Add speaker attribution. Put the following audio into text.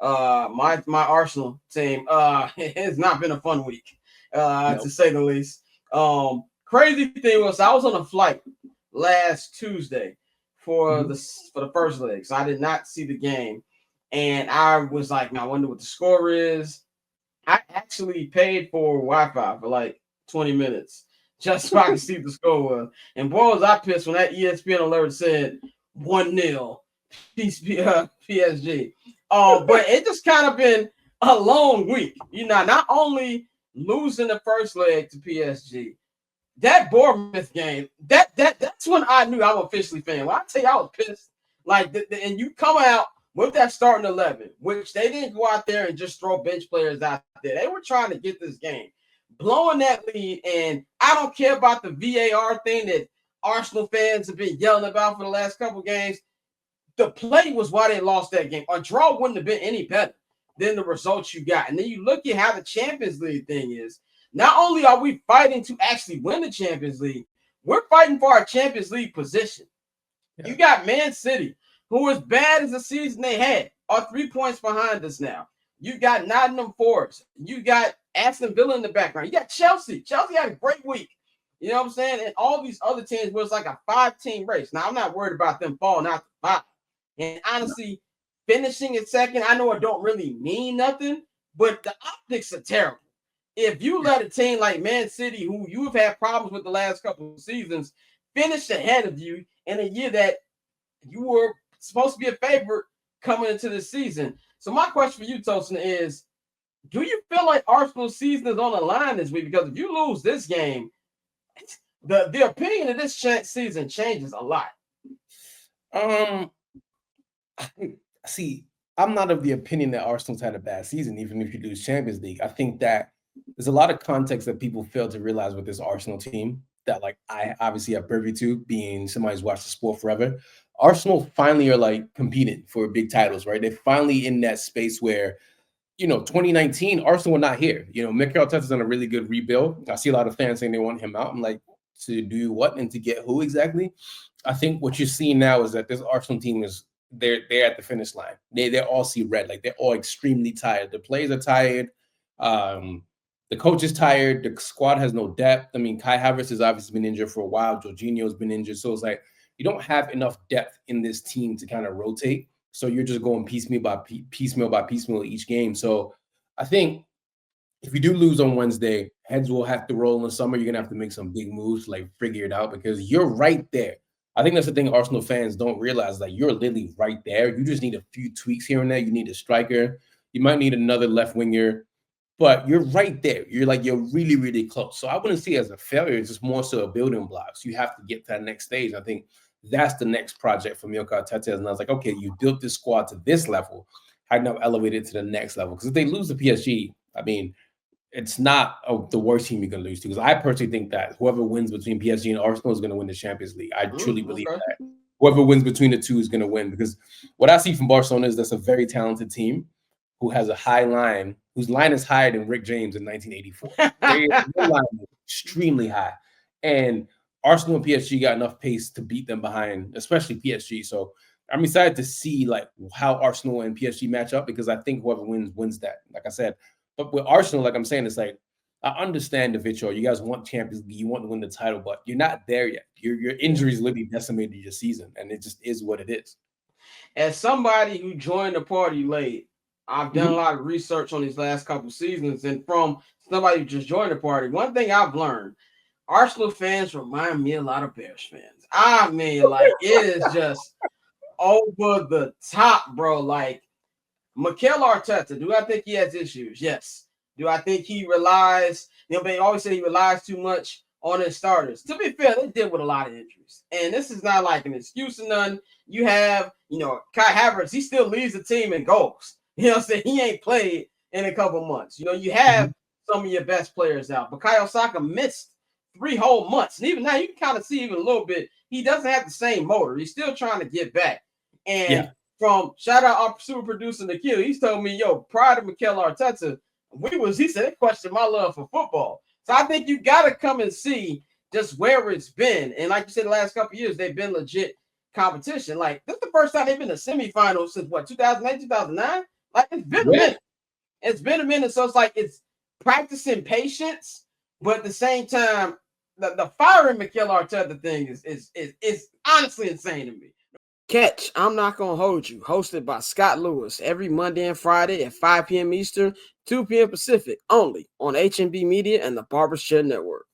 Speaker 1: My Arsenal team. It has not been a fun week, to say the least. Crazy thing was I was on a flight last Tuesday for the first leg, so I did not see the game, and I was like, man, I wonder what the score is. I actually paid for Wi-Fi for like 20 minutes just so I could see the score was. And boy, was I pissed when that ESPN alert said 1-0 PSG. But it just kind of been a long week. You know, not only losing the first leg to PSG, that Bournemouth game, that's when I knew I'm officially fan. When I tell you I was pissed, like, and you come out with that starting 11, which they didn't go out there and just throw bench players out there. They were trying to get this game, blowing that lead. And I don't care about the VAR thing that Arsenal fans have been yelling about for the last couple games. The play was why they lost that game. A draw wouldn't have been any better than the results you got. And then you look at how the Champions League thing is. Not only are we fighting to actually win the Champions League, we're fighting for our Champions League position. Yeah. You got Man City, who, as bad as the season they had, are 3 points behind us now. You got Nottingham Forest. You got Aston Villa in the background. You got Chelsea. Chelsea had a great week. You know what I'm saying? And all these other teams was like a 5-team race. Now, I'm not worried about them falling out to 5. And honestly, finishing at second, I know it don't really mean nothing, but the optics are terrible. If you let a team like Man City, who you've had problems with the last couple of seasons, finish ahead of you in a year that you were supposed to be a favorite coming into the season. So my question for you, Tosin, is, do you feel like Arsenal's season is on the line this week? Because if you lose this game, the opinion of this season changes a lot.
Speaker 2: See, I'm not of the opinion that Arsenal's had a bad season, even if you lose Champions League. I think that there's a lot of context that people fail to realize with this Arsenal team that, like, I obviously have privy to, being somebody who's watched the sport forever. Arsenal finally are, like, competing for big titles, right? They're finally in that space where, 2019, Arsenal were not here. Mikel Arteta's done a really good rebuild. I see a lot of fans saying they want him out. I'm like, to do what and to get who exactly? I think what you're seeing now is that this Arsenal team is, they're at the finish line. They all see red. Like, they're all extremely tired. The players are tired. The coach is tired. The squad has no depth. I mean, Kai Havertz has obviously been injured for a while. Jorginho's been injured. So it's like, you don't have enough depth in this team to kind of rotate. So you're just going piecemeal by piecemeal each game. So I think if you do lose on Wednesday, heads will have to roll in the summer. You're going to have to make some big moves, like figure it out, because you're right there. I think that's the thing Arsenal fans don't realize, that you're literally right there. You just need a few tweaks here and there. You need a striker. You might need another left winger, but you're right there. You're really, really close. So I wouldn't see it as a failure. It's just more so a building blocks. You have to get to that next stage. I think that's the next project for Mikel Arteta. And I was like, okay, you built this squad to this level. How now elevate it to the next level? Because if they lose to PSG, I mean, it's not the worst team you can lose to. Because I personally think that whoever wins between PSG and Arsenal is going to win the Champions League. I truly believe that. Whoever wins between the two is going to win. Because what I see from Barcelona is that's a very talented team who has a high line, whose line is higher than Rick James in 1984. Their line is extremely high. And Arsenal and PSG got enough pace to beat them behind, especially PSG. So I'm excited to see like how Arsenal and PSG match up, because I think whoever wins that. Like I said, but with Arsenal, like I'm saying, it's like, I understand the vitriol. You guys want Champions League, you want to win the title, but you're not there yet. Your injuries literally decimated your season, and it just is what it is.
Speaker 1: As somebody who joined the party late, I've done a lot of research on these last couple seasons, and from somebody who just joined the party, one thing I've learned, Arsenal fans remind me a lot of Bears fans. I mean, like, it is just over the top, bro. Like, Mikel Arteta, do I think he has issues? Yes. Do I think he relies, they always say he relies too much on his starters. To be fair, they did with a lot of injuries. And this is not like an excuse or none. You have, Kai Havertz, he still leads the team in goals. You know what I'm saying? He ain't played in a couple months. You have some of your best players out. But Bukayo Saka missed 3 whole months. And even now, you can kind of see even a little bit, he doesn't have the same motor. He's still trying to get back. And from shout out our super producer Nikhil, he's told me, prior to Mikel Arteta, he said it questioned my love for football. So I think you got to come and see just where it's been. And like you said, the last couple of years, they've been legit competition. Like, this is the first time they've been in the semifinals since 2008, 2009? Like it's been a minute. It's been a minute. So it's like it's practicing patience, but at the same time, the firing Mikel Arteta thing is honestly insane to me. Catch I'm Not Gonna Hold You, hosted by Scott Lewis, every Monday and Friday at 5 p.m. Eastern, 2 p.m. Pacific, only on HNB Media and the Barbershop Network.